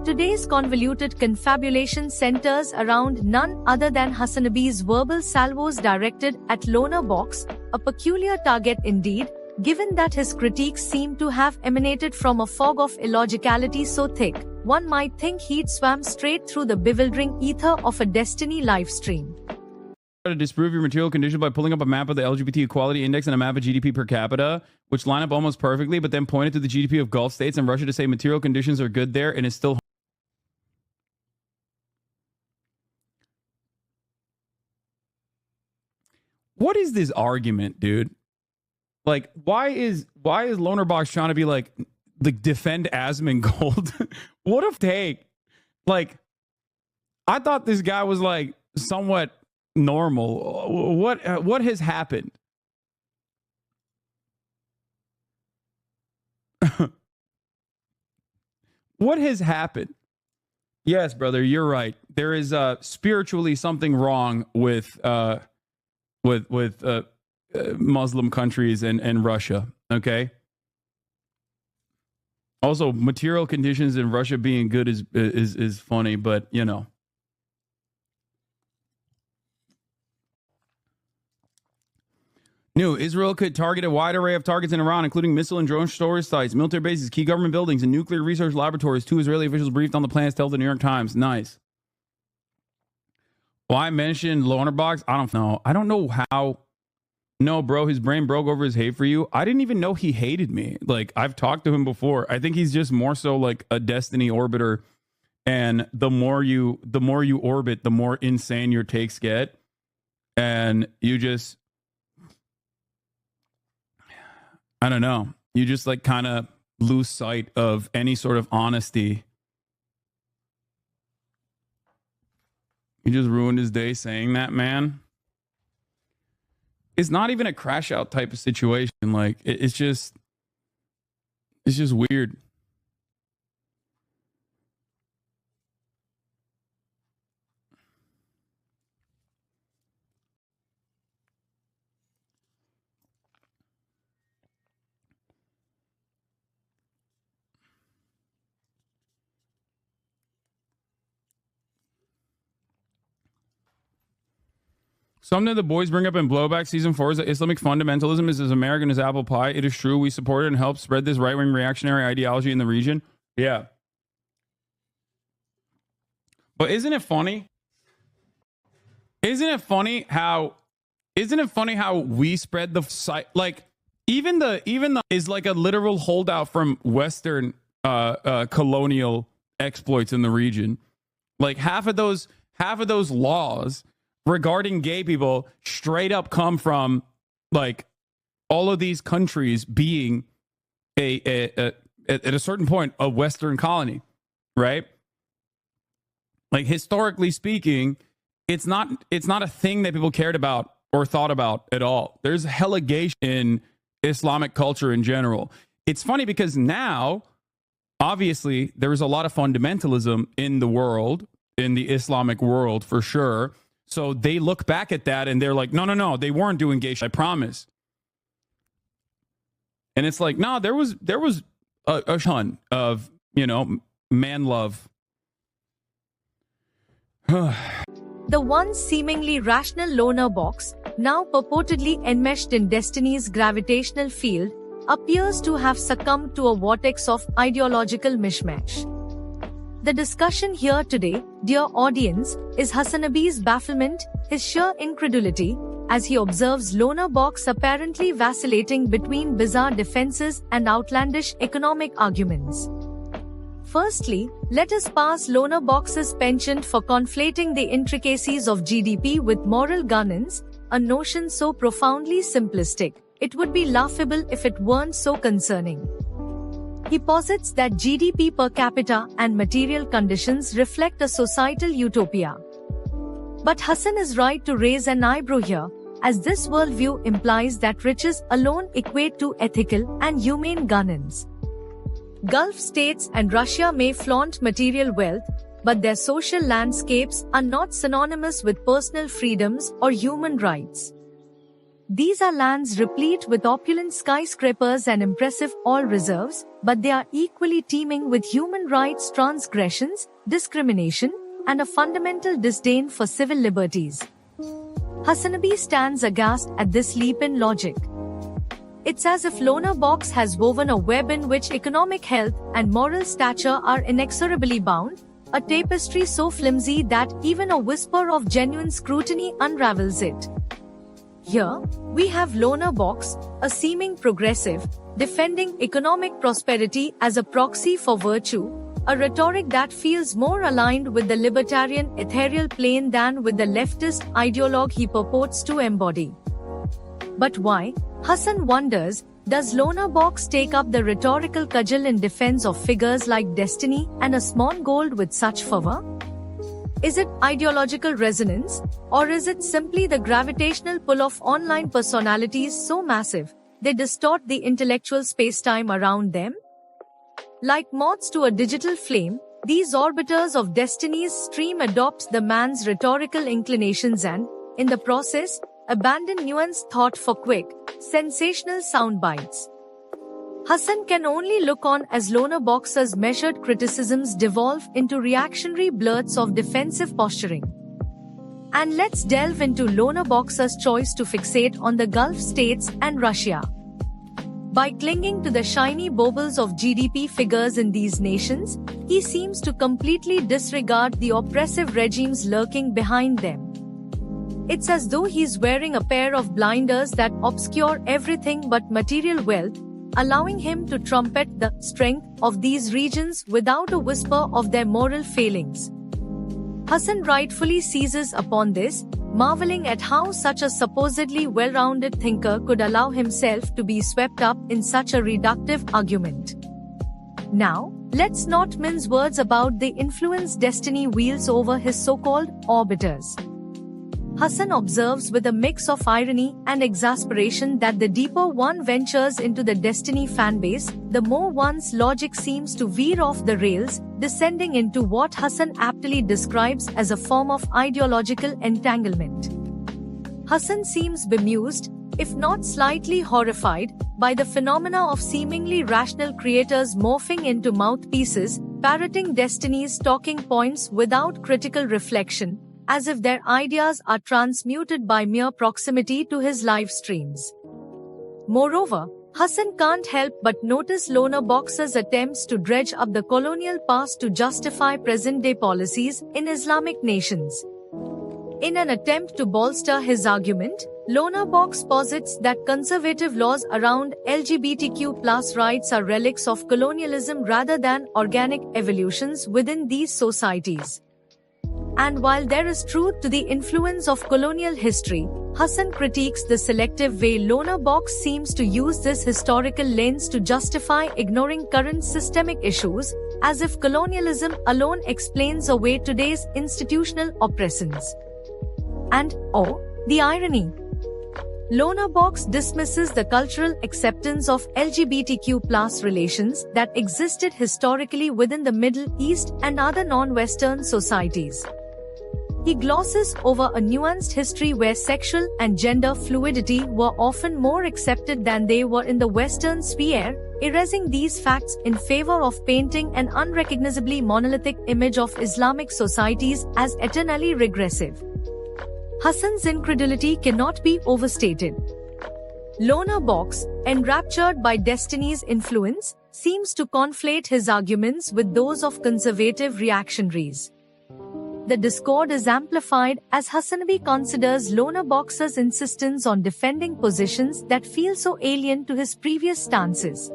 Today's convoluted confabulation centers around none other than Hasanabi's verbal salvos directed at Lonerbox, a peculiar target indeed, given that his critiques seem to have emanated from a fog of illogicality so thick, one might think he'd swam straight through the bewildering ether of a Destiny livestream. To disprove your material conditions by pulling up a map of the LGBT equality index and a map of GDP per capita, which line up almost perfectly, but then pointed to the GDP of Gulf states and Russia to say material conditions are good there, and it's still. What is this argument, dude? Like, why is Lonerbox trying to be like defend Asmongold? What a take! Like, I thought this guy was like somewhat normal. What has happened? What has happened? Yes, brother, you're right. There is spiritually something wrong with Muslim countries and Russia. Okay. Also, material conditions in Russia being good is funny, but you know. New, Israel could target a wide array of targets in Iran, including missile and drone storage sites, military bases, key government buildings, and nuclear research laboratories. 2 Israeli officials briefed on the plans, tell the New York Times. Nice. Why mention Lonerbox? I don't know. I don't know how. No, bro, his brain broke over his hate for you. I didn't even know he hated me. Like, I've talked to him before. I think he's just more so like a Destiny orbiter. And the more you orbit, the more insane your takes get. And you just, I don't know. You just like kind of lose sight of any sort of honesty. You just ruined his day saying that, man. It's not even a crash out type of situation. Like, it's just weird. Something the boys bring up in Blowback Season 4 is that Islamic fundamentalism is as American as apple pie. It is true. We support it and help spread this right-wing reactionary ideology in the region. Yeah. But isn't it funny? Isn't it funny how we spread the site? Like, even the is like a literal holdout from Western colonial exploits in the region. Like half of those laws regarding gay people straight up come from like all of these countries being at a certain point a Western colony, right? Like historically speaking, it's not a thing that people cared about or thought about at all. There's allegation in Islamic culture in general. It's funny because now, obviously, there is a lot of fundamentalism in the world, in the Islamic world for sure. So they look back at that and they're like, no, they weren't doing gay shit, I promise. And it's like, no, there was a ton of, man love. The once seemingly rational Lonerbox, now purportedly enmeshed in Destiny's gravitational field, appears to have succumbed to a vortex of ideological mishmash. The discussion here today, dear audience, is Hasanabi's bafflement, his sheer incredulity, as he observes Lonerbox apparently vacillating between bizarre defenses and outlandish economic arguments. Firstly, let us pass Lonerbox's penchant for conflating the intricacies of GDP with moral governance, a notion so profoundly simplistic, it would be laughable if it weren't so concerning. He posits that GDP per capita and material conditions reflect a societal utopia. But Hassan is right to raise an eyebrow here, as this worldview implies that riches alone equate to ethical and humane governance. Gulf states and Russia may flaunt material wealth, but their social landscapes are not synonymous with personal freedoms or human rights. These are lands replete with opulent skyscrapers and impressive oil reserves, but they are equally teeming with human rights transgressions, discrimination, and a fundamental disdain for civil liberties. Hasanabi stands aghast at this leap in logic. It's as if Lonerbox has woven a web in which economic health and moral stature are inexorably bound, a tapestry so flimsy that even a whisper of genuine scrutiny unravels it. Here, we have Lonerbox, a seeming progressive, defending economic prosperity as a proxy for virtue, a rhetoric that feels more aligned with the libertarian ethereal plane than with the leftist ideologue he purports to embody. But why, Hassan wonders, does Lonerbox take up the rhetorical cudgel in defense of figures like Destiny and a small gold with such fervor? Is it ideological resonance, or is it simply the gravitational pull of online personalities so massive, they distort the intellectual spacetime around them? Like moths to a digital flame, these orbiters of Destiny's stream adopt the man's rhetorical inclinations and, in the process, abandon nuanced thought for quick, sensational soundbites. Hassan can only look on as Lonerbox's measured criticisms devolve into reactionary blurts of defensive posturing. And let's delve into Lonerbox's choice to fixate on the Gulf states and Russia. By clinging to the shiny baubles of GDP figures in these nations, he seems to completely disregard the oppressive regimes lurking behind them. It's as though he's wearing a pair of blinders that obscure everything but material wealth, allowing him to trumpet the strength of these regions without a whisper of their moral failings. Hassan rightfully seizes upon this, marveling at how such a supposedly well-rounded thinker could allow himself to be swept up in such a reductive argument. Now, let's not mince words about the influence Destiny wields over his so-called orbiters. Hassan observes with a mix of irony and exasperation that the deeper one ventures into the Destiny fanbase, the more one's logic seems to veer off the rails, descending into what Hassan aptly describes as a form of ideological entanglement. Hassan seems bemused, if not slightly horrified, by the phenomena of seemingly rational creators morphing into mouthpieces, parroting Destiny's talking points without critical reflection, as if their ideas are transmuted by mere proximity to his live streams. Moreover, Hassan can't help but notice Lonerbox's attempts to dredge up the colonial past to justify present-day policies in Islamic nations. In an attempt to bolster his argument, Lonerbox posits that conservative laws around LGBTQ+ rights are relics of colonialism rather than organic evolutions within these societies. And while there is truth to the influence of colonial history, Hassan critiques the selective way Lonerbox seems to use this historical lens to justify ignoring current systemic issues, as if colonialism alone explains away today's institutional oppressions. And, oh, the irony! Lonerbox dismisses the cultural acceptance of LGBTQ+ relations that existed historically within the Middle East and other non-Western societies. He glosses over a nuanced history where sexual and gender fluidity were often more accepted than they were in the Western sphere, erasing these facts in favor of painting an unrecognizably monolithic image of Islamic societies as eternally regressive. Hassan's incredulity cannot be overstated. Lonerbox, enraptured by Destiny's influence, seems to conflate his arguments with those of conservative reactionaries. The discord is amplified as Hasanabi considers Lonerbox's insistence on defending positions that feel so alien to his previous stances.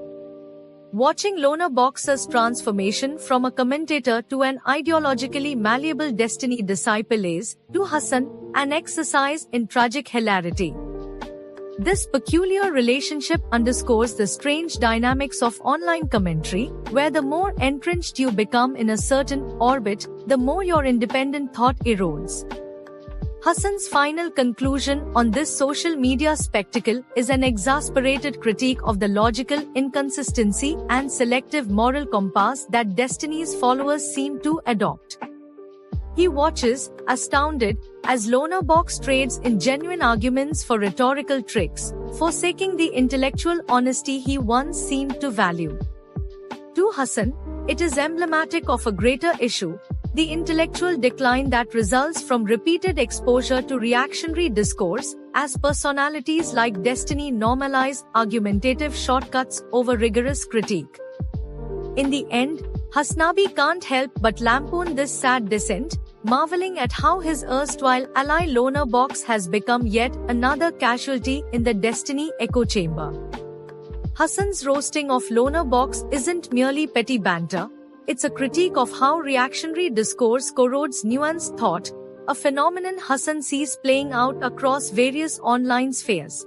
Watching Lonerbox's transformation from a commentator to an ideologically malleable Destiny disciple is, to Hassan, an exercise in tragic hilarity. This peculiar relationship underscores the strange dynamics of online commentary, where the more entrenched you become in a certain orbit, the more your independent thought erodes. Hassan's final conclusion on this social media spectacle is an exasperated critique of the logical inconsistency and selective moral compass that Destiny's followers seem to adopt. He watches, astounded, as Lonerbox trades in genuine arguments for rhetorical tricks, forsaking the intellectual honesty he once seemed to value. To Hassan, it is emblematic of a greater issue, the intellectual decline that results from repeated exposure to reactionary discourse, as personalities like Destiny normalize argumentative shortcuts over rigorous critique. In the end, Hasanabi can't help but lampoon this sad descent, marveling at how his erstwhile ally Lonerbox has become yet another casualty in the Destiny echo chamber. Hassan's roasting of Lonerbox isn't merely petty banter, it's a critique of how reactionary discourse corrodes nuanced thought, a phenomenon Hassan sees playing out across various online spheres.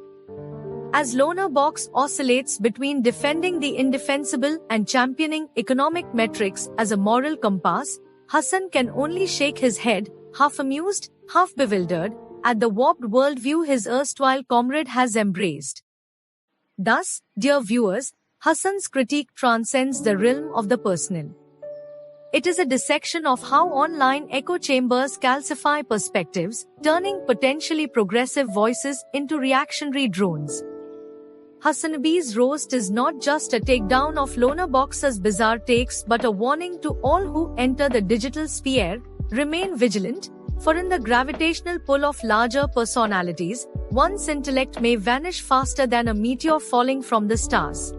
As Lonerbox oscillates between defending the indefensible and championing economic metrics as a moral compass, Hassan can only shake his head, half amused, half bewildered, at the warped worldview his erstwhile comrade has embraced. Thus, dear viewers, Hassan's critique transcends the realm of the personal. It is a dissection of how online echo chambers calcify perspectives, turning potentially progressive voices into reactionary drones. Hasanabi's roast is not just a takedown of Lonerbox's bizarre takes but a warning to all who enter the digital sphere, remain vigilant, for in the gravitational pull of larger personalities, one's intellect may vanish faster than a meteor falling from the stars.